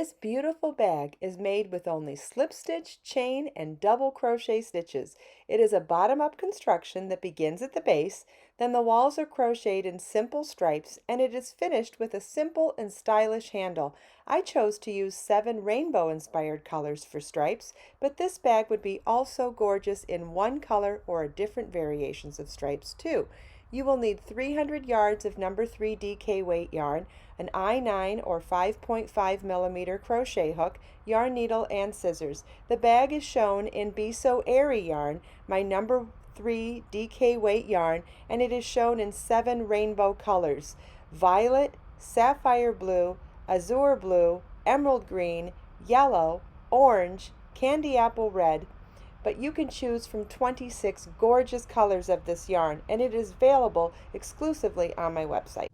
This beautiful bag is made with only slip stitch, chain, and double crochet stitches. It is a bottom-up construction that begins at the base, then the walls are crocheted in simple stripes, and it is finished with a simple and stylish handle. I chose to use 7 rainbow-inspired colors for stripes, but this bag would be also gorgeous in one color or different variations of stripes too. You will need 300 yards of number 3 DK weight yarn, an I-9 or 5.5 millimeter crochet hook, yarn needle, and scissors. The bag is shown in Be So Airy yarn, my number 3 DK weight yarn, and it is shown in 7 rainbow colors: violet, sapphire blue, azure blue, emerald green, yellow, orange, candy apple red, but you can choose from 26 gorgeous colors of this yarn, and it is available exclusively on my website.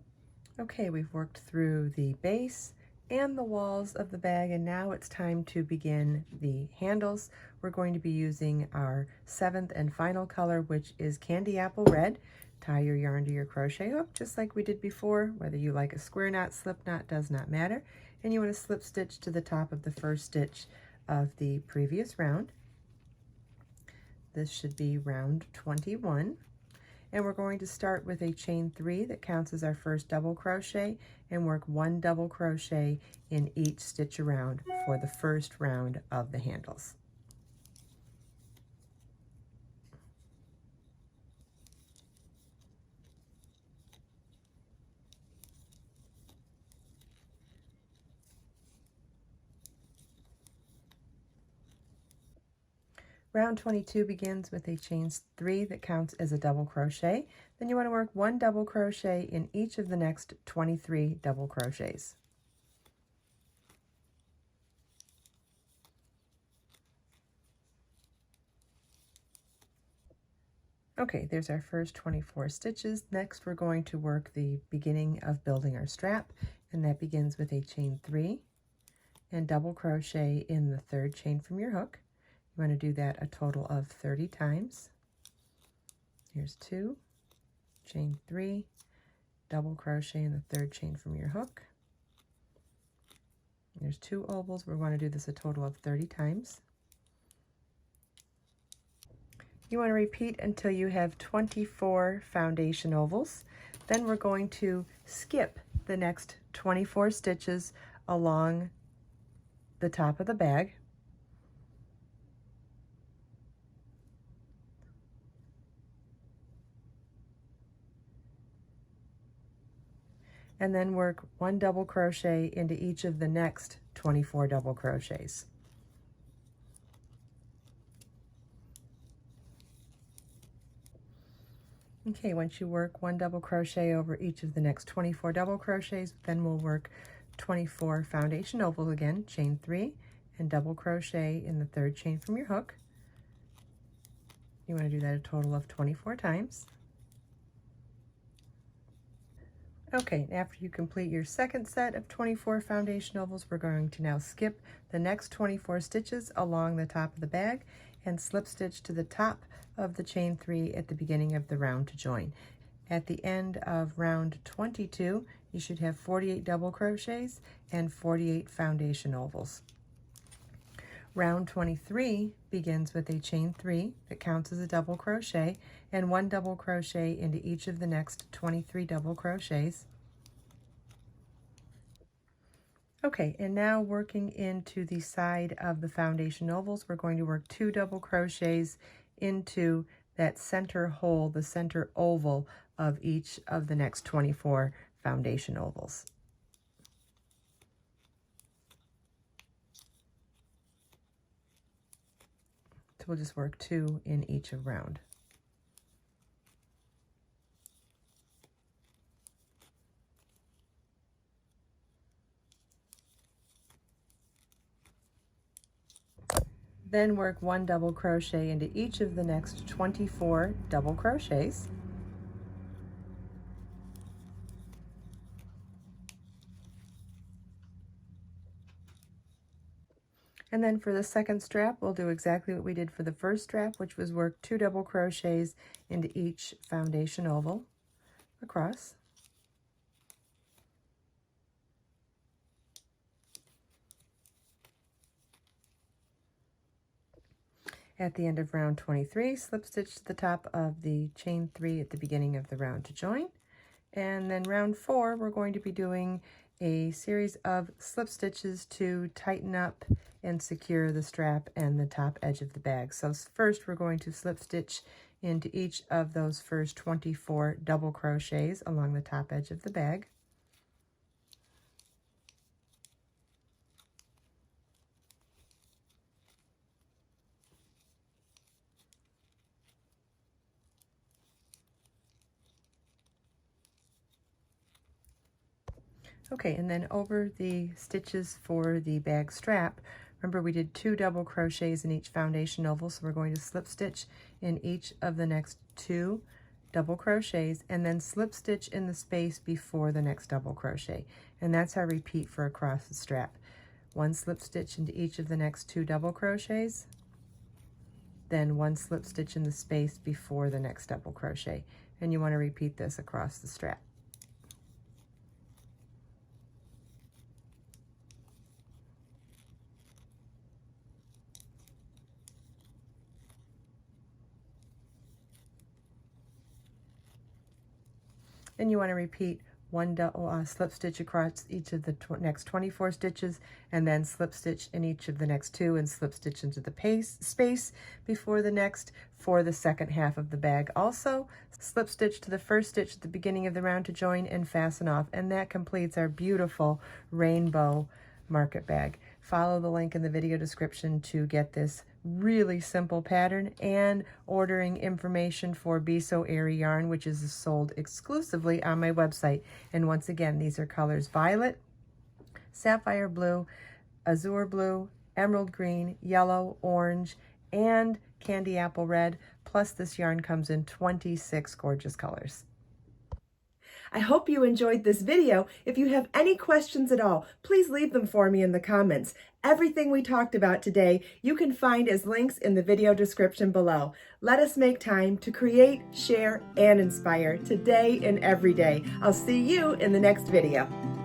Okay, we've worked through the base and the walls of the bag, and now it's time to begin the handles. We're going to be using our 7th and final color, which is candy apple red. Tie your yarn to your crochet hook just like we did before. Whether you like a square knot, slip knot, does not matter. And you want to slip stitch to the top of the first stitch of the previous round. This should be round 21. And we're going to start with a chain 3 that counts as our first double crochet, and work 1 double crochet in each stitch around for the first round of the handles. Round 22 begins with a chain 3 that counts as a double crochet. Then you want to work 1 double crochet in each of the next 23 double crochets. Okay, there's our first 24 stitches. Next, we're going to work the beginning of building our strap, and that begins with a chain 3 and double crochet in the 3rd chain from your hook. You want to do that a total of 30 times. Here's 2, chain 3, double crochet in the 3rd chain from your hook. There's 2 ovals. We want to do this a total of 30 times. You want to repeat until you have 24 foundation ovals. Then we're going to skip the next 24 stitches along the top of the bag. And then work 1 double crochet into each of the next 24 double crochets. Okay, once you work 1 double crochet over each of the next 24 double crochets, then we'll work 24 foundation ovals again, chain 3, and double crochet in the 3rd chain from your hook. You want to do that a total of 24 times. Okay, after you complete your second set of 24 foundation ovals, we're going to now skip the next 24 stitches along the top of the bag and slip stitch to the top of the chain 3 at the beginning of the round to join. At the end of round 22, you should have 48 double crochets and 48 foundation ovals. Round 23 begins with a chain 3 that counts as a double crochet and 1 double crochet into each of the next 23 double crochets. Okay, and now working into the side of the foundation ovals, we're going to work 2 double crochets into that center hole, the center oval of each of the next 24 foundation ovals. So we'll just work 2 in each of round. Then work 1 double crochet into each of the next 24 double crochets. And then for the second strap, we'll do exactly what we did for the first strap, which was work 2 double crochets into each foundation oval across. At the end of round 23, slip stitch to the top of the chain 3 at the beginning of the round to join. And then round 4, we're going to be doing a series of slip stitches to tighten up and secure the strap and the top edge of the bag. So first we're going to slip stitch into each of those first 24 double crochets along the top edge of the bag. Okay, and then over the stitches for the bag strap, remember we did 2 double crochets in each foundation oval, so we're going to slip stitch in each of the next 2 double crochets and then slip stitch in the space before the next double crochet. And that's our repeat for across the strap. 1 slip stitch into each of the next 2 double crochets, then 1 slip stitch in the space before the next double crochet. And you want to repeat this across the strap. And you want to repeat 1 slip stitch across each of the next 24 stitches, and then slip stitch in each of the next 2 and slip stitch into the space before the next for the second half of the bag. Also, slip stitch to the first stitch at the beginning of the round to join and fasten off, and that completes our beautiful rainbow market bag. Follow the link in the video description to get this really simple pattern and ordering information for Be So Airy yarn, which is sold exclusively on my website. And once again, these are colors violet, sapphire blue, azure blue, emerald green, yellow, orange, and candy apple red. Plus this yarn comes in 26 gorgeous colors. I hope you enjoyed this video. If you have any questions at all, please leave them for me in the comments. Everything we talked about today, you can find as links in the video description below. Let us make time to create, share, and inspire today and every day. I'll see you in the next video.